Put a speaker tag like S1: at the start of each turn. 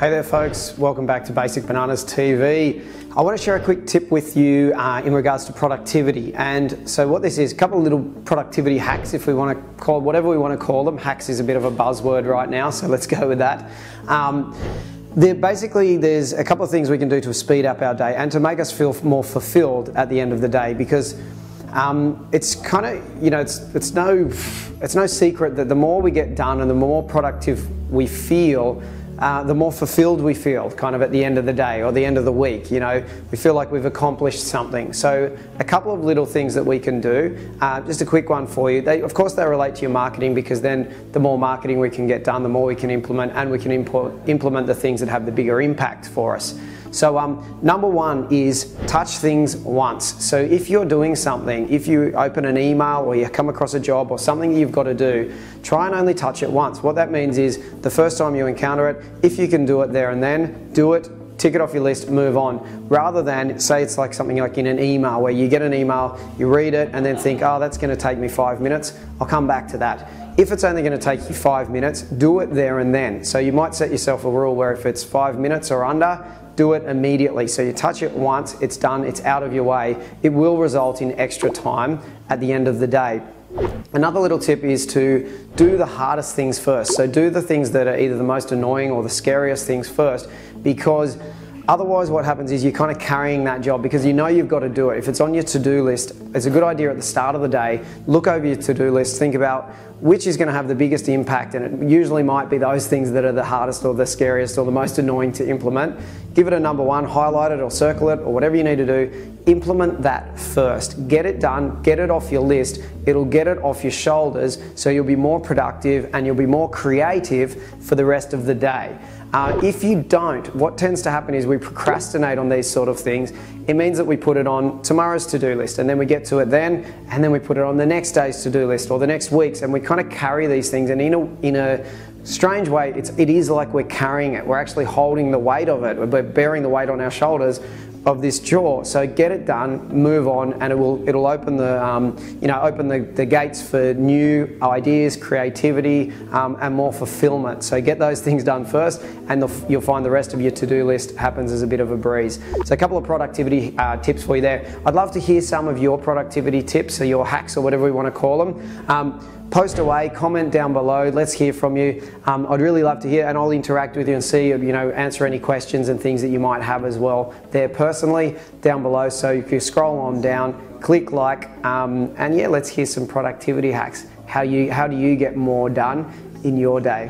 S1: Hey there folks, welcome back to Basic Bananas TV. I want to share a quick tip with you in regards to productivity. And so what this is, a couple of little productivity hacks, if we want to call whatever we want to call them. Hacks is a bit of a buzzword right now, so let's go with that. Basically, there's a couple of things we can do to speed up our day and to make us feel more fulfilled at the end of the day, because it's kind of, you know, it's no secret that the more we get done and the more productive we feel, the more fulfilled we feel kind of at the end of the day or the end of the week. You know, we feel like we've accomplished something. So a couple of little things that we can do, just a quick one for you. Of course they relate to your marketing, because then the more marketing we can get done, the more we can implement, and we can implement the things that have the bigger impact for us. So number one is touch things once. So if you're doing something, if you open an email or you come across a job or something you've got to do, try and only touch it once. What that means is the first time you encounter it, if you can do it there and then, do it, tick it off your list, move on. Rather than, say it's like something like in an email where you get an email, you read it and then think, oh, that's going to take me 5 minutes, I'll come back to that. If it's only going to take you 5 minutes, do it there and then. So you might set yourself a rule where if it's 5 minutes or under, do it immediately. So you touch it once, it's done, it's out of your way. It will result in extra time at the end of the day. Another little tip is to do the hardest things first. So do the things that are either the most annoying or the scariest things first, because otherwise what happens is you're kind of carrying that job because you know you've got to do it. If it's on your to-do list, it's a good idea at the start of the day, look over your to-do list, think about which is going to have the biggest impact, and it usually might be those things that are the hardest or the scariest or the most annoying to implement. Give it a number one, highlight it or circle it or whatever you need to do. Implement that first. Get it done, get it off your list. It'll get it off your shoulders, so you'll be more productive and you'll be more creative for the rest of the day. If you don't, what tends to happen is we procrastinate on these sort of things. It means that we put it on tomorrow's to-do list, and then we get to it then, and then we put it on the next day's to-do list or the next week's, and we kind of carry these things, and in a strange way, it is like we're carrying it. We're actually holding the weight of it. We're bearing the weight on our shoulders of this chore. So get it done, move on, and it'll open the gates for new ideas, creativity, and more fulfillment. So get those things done first, and you'll find the rest of your to-do list happens as a bit of a breeze. So a couple of productivity tips for you there. I'd love to hear some of your productivity tips or your hacks or whatever we want to call them. Post away, comment down below, let's hear from you. I'd really love to hear, and I'll interact with you and see, answer any questions and things that you might have as well there personally down below. So if you scroll on down, click like, and yeah, let's hear some productivity hacks. How do you get more done in your day?